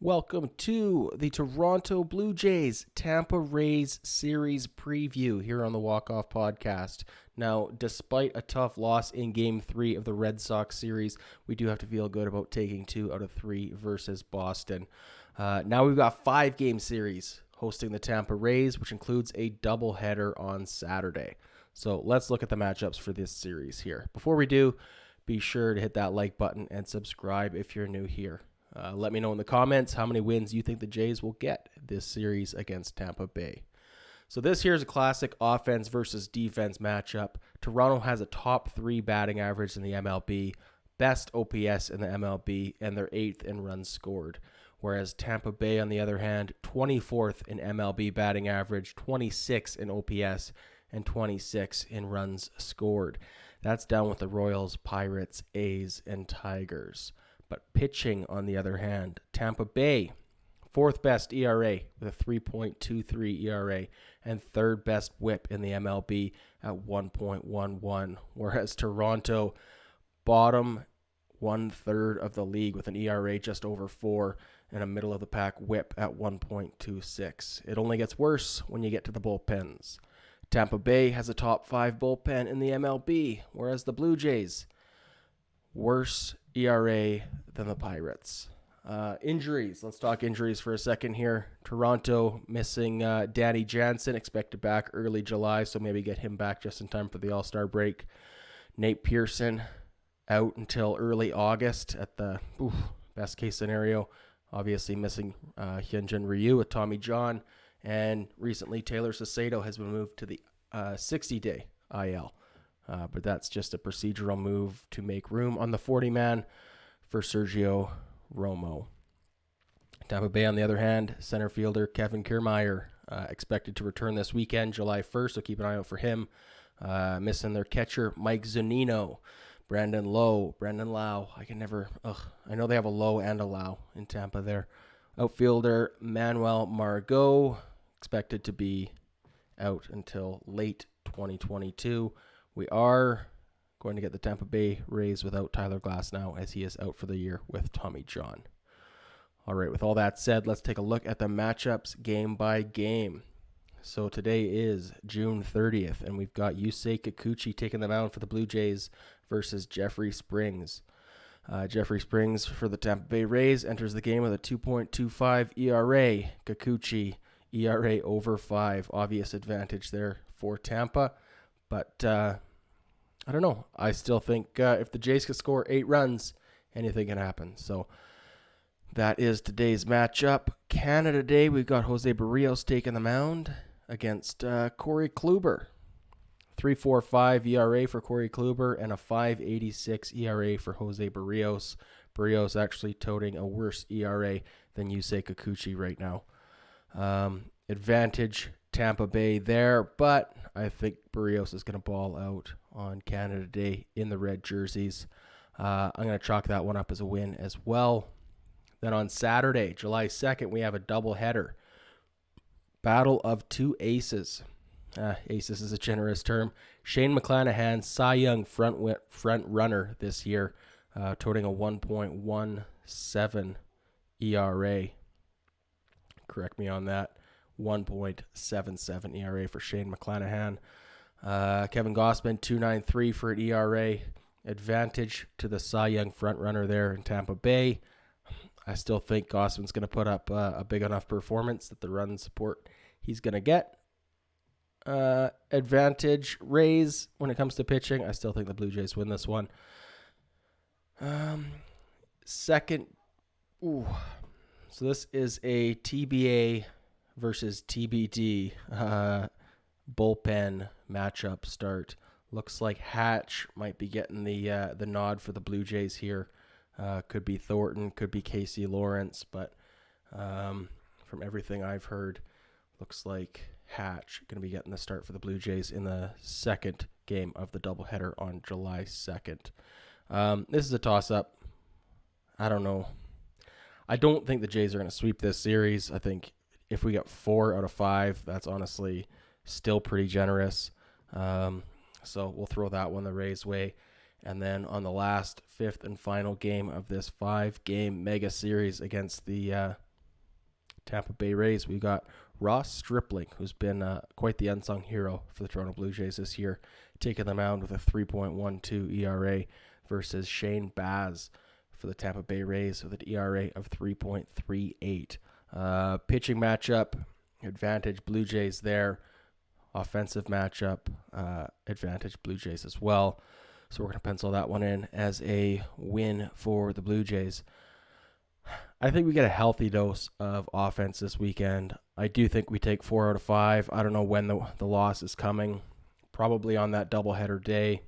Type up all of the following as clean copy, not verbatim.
Welcome to the Toronto Blue Jays Tampa Rays series preview here on the Walk Off Podcast. Now, despite a tough loss in Game 3 of the Red Sox series, we do have to feel good about taking 2 out of 3 versus Boston. Now we've got 5-game series hosting the Tampa Rays, which includes a doubleheader on Saturday. So let's look at the matchups for this series here. Before we do, be sure to hit that like button and subscribe if you're new here. Let me know in the comments how many wins you think the Jays will get this series against Tampa Bay. So this here is a classic offense versus defense matchup. Toronto has a top 3 batting average in the MLB, best OPS in the MLB, and they're 8th in runs scored. Whereas Tampa Bay, on the other hand, 24th in MLB batting average, 26th in OPS, and 26th in runs scored. That's down with the Royals, Pirates, A's, and Tigers. But pitching, on the other hand, Tampa Bay, 4th best ERA with a 3.23 ERA and 3rd best whip in the MLB at 1.11, whereas Toronto, bottom 1/3 of the league with an ERA just over 4 and a middle of the pack whip at 1.26. It only gets worse when you get to the bullpens. Tampa Bay has a top 5 bullpen in the MLB, whereas the Blue Jays, worse ERA than the Pirates. Injuries. Let's talk injuries for a second here. Toronto missing Danny Jansen, expected back early July, so maybe get him back just in time for the All-Star break. Nate Pearson out until early August at the best case scenario. Obviously missing Hyunjin Ryu with Tommy John, and recently Taylor Saucedo has been moved to the 60-day IL. But that's just a procedural move to make room on the 40-man for Sergio Romo. Tampa Bay, on the other hand, center fielder Kevin Kiermaier expected to return this weekend, July 1st, so keep an eye out for him. Missing their catcher, Mike Zunino, Brandon Lau. I know they have a Lowe and a Lau in Tampa there. Outfielder Manuel Margot, expected to be out until late 2022. We are going to get the Tampa Bay Rays without Tyler Glasnow, as he is out for the year with Tommy John. All right, with all that said, let's take a look at the matchups game by game. So today is June 30th, and we've got Yusei Kikuchi taking the mound for the Blue Jays versus Jeffrey Springs. Jeffrey Springs for the Tampa Bay Rays enters the game with a 2.25 ERA. Kikuchi, ERA over 5. Obvious advantage there for Tampa. But I don't know. I still think if the Jays can score 8 runs, anything can happen. So that is today's matchup. Canada Day, we've got Jose Barrios taking the mound against Corey Kluber. 3.45 ERA for Corey Kluber and a 5.86 ERA for Jose Barrios. Barrios actually toting a worse ERA than Yusei Kikuchi right now. Advantage Tampa Bay there, but I think Barrios is going to ball out on Canada Day in the red jerseys. I'm going to chalk that one up as a win as well. Then on Saturday, July 2nd, we have a doubleheader. Battle of 2 aces. Aces is a generous term. Shane McClanahan, Cy Young front runner this year, toting a 1.17 ERA. Correct me on that. 1.77 ERA for Shane McClanahan. Kevin Gausman, 2.93 for an ERA. Advantage to the Cy Young frontrunner there in Tampa Bay. I still think Gausman's going to put up a big enough performance that the run support he's going to get. Advantage Rays when it comes to pitching. I still think the Blue Jays win this one. Second. So this is a TBA versus TBD bullpen matchup start. Looks like Hatch might be getting the nod for the Blue Jays here. Could be Thornton, could be Casey Lawrence, but from everything I've heard, looks like Hatch going to be getting the start for the Blue Jays in the second game of the doubleheader on July 2nd. This is a toss-up. I don't know. I don't think the Jays are going to sweep this series. I think if we get 4 out of 5, that's honestly still pretty generous. So we'll throw that one the Rays' way. And then on the last, 5th, and final game of this 5-game mega series against the Tampa Bay Rays, we've got Ross Stripling, who's been quite the unsung hero for the Toronto Blue Jays this year, taking the mound with a 3.12 ERA versus Shane Baz for the Tampa Bay Rays with an ERA of 3.38. Pitching matchup, advantage Blue Jays there. Offensive matchup, advantage Blue Jays as well. So we're going to pencil that one in as a win for the Blue Jays. I think we get a healthy dose of offense this weekend. I do think we take 4 out of 5. I don't know when the loss is coming. Probably on that doubleheader day.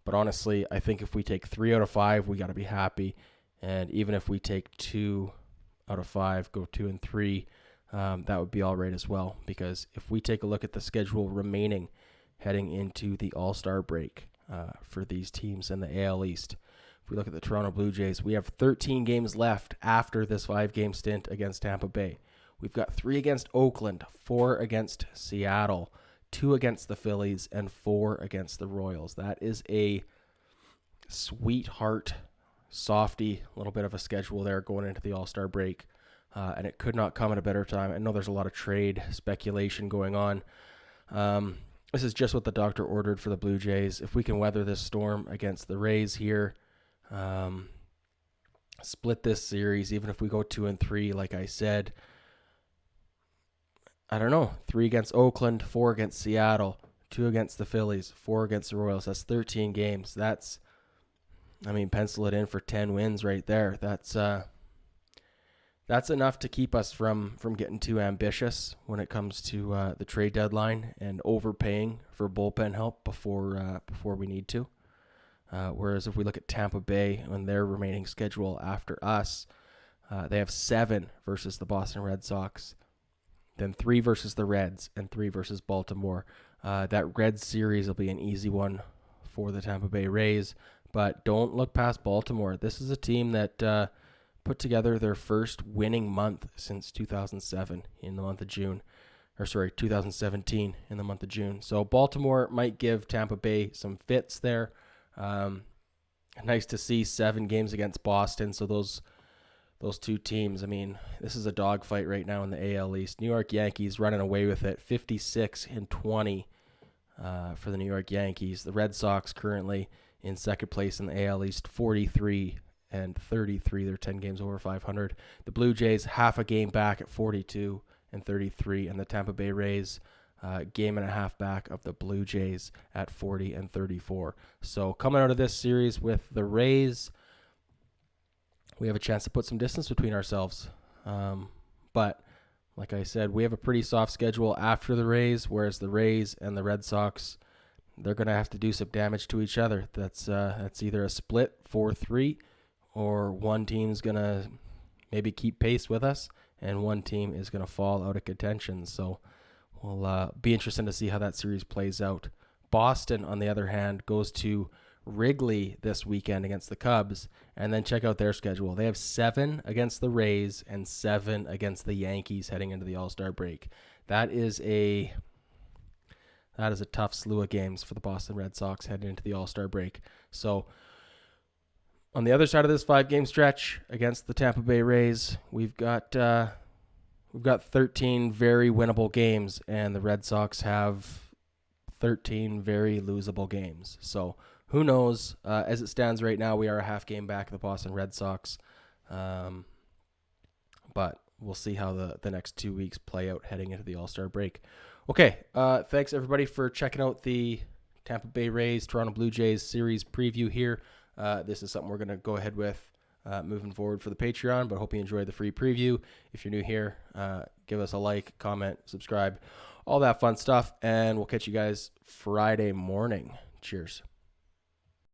But honestly, I think if we take 3 out of 5, we got to be happy. And even if we take 2 out of 5, go 2 and 3, that would be all right as well. Because if we take a look at the schedule remaining heading into the All-Star break for these teams in the AL East, if we look at the Toronto Blue Jays, we have 13 games left after this 5-game stint against Tampa Bay. We've got 3 against Oakland, 4 against Seattle, 2 against the Phillies, and 4 against the Royals. That is a sweetheart, softy, little bit of a schedule there going into the All-Star break. And it could not come at a better time. I know there's a lot of trade speculation going on. This is just what the doctor ordered for the Blue Jays. If we can weather this storm against the Rays here, split this series, even if we go 2 and 3, like I said, I don't know, 3 against Oakland, 4 against Seattle, 2 against the Phillies, 4 against the Royals. That's 13 games. Pencil it in for 10 wins right there. That's enough to keep us from getting too ambitious when it comes to the trade deadline and overpaying for bullpen help before we need to. Whereas if we look at Tampa Bay and their remaining schedule after us, they have 7 versus the Boston Red Sox, then 3 versus the Reds, and 3 versus Baltimore. That Reds series will be an easy one for the Tampa Bay Rays, but don't look past Baltimore. This is a team that put together their first winning month since 2007 in the month of June. 2017 in the month of June. So Baltimore might give Tampa Bay some fits there. Nice to see 7 games against Boston. So those 2 teams, this is a dogfight right now in the AL East. New York Yankees running away with it, 56-20 for the New York Yankees. The Red Sox currently in second place in the AL East, 43-33. They're 10 games over 500. The Blue Jays half a game back at 42-33, and the Tampa Bay Rays game and a half back of the Blue Jays at 40-34. So coming out of this series with the Rays, we have a chance to put some distance between ourselves. But like I said, we have a pretty soft schedule after the Rays, whereas the Rays and the Red Sox, they're going to have to do some damage to each other. That's either a split 4-3, or one team's going to maybe keep pace with us, and one team is going to fall out of contention. So we'll be interested to see how that series plays out. Boston, on the other hand, goes to Wrigley this weekend against the Cubs, and then check out their schedule. They have 7 against the Rays and 7 against the Yankees heading into the All-Star break. That is a tough slew of games for the Boston Red Sox heading into the All-Star break. So on the other side of this 5-game stretch against the Tampa Bay Rays, we've got 13 very winnable games, and the Red Sox have 13 very losable games. So who knows? As it stands right now, we are a half game back of the Boston Red Sox. But we'll see how the next 2 weeks play out heading into the All-Star break. Okay, thanks everybody for checking out the Tampa Bay Rays, Toronto Blue Jays series preview here. This is something we're going to go ahead with moving forward for the Patreon, but hope you enjoyed the free preview. If you're new here, give us a like, comment, subscribe, all that fun stuff, and we'll catch you guys Friday morning. Cheers.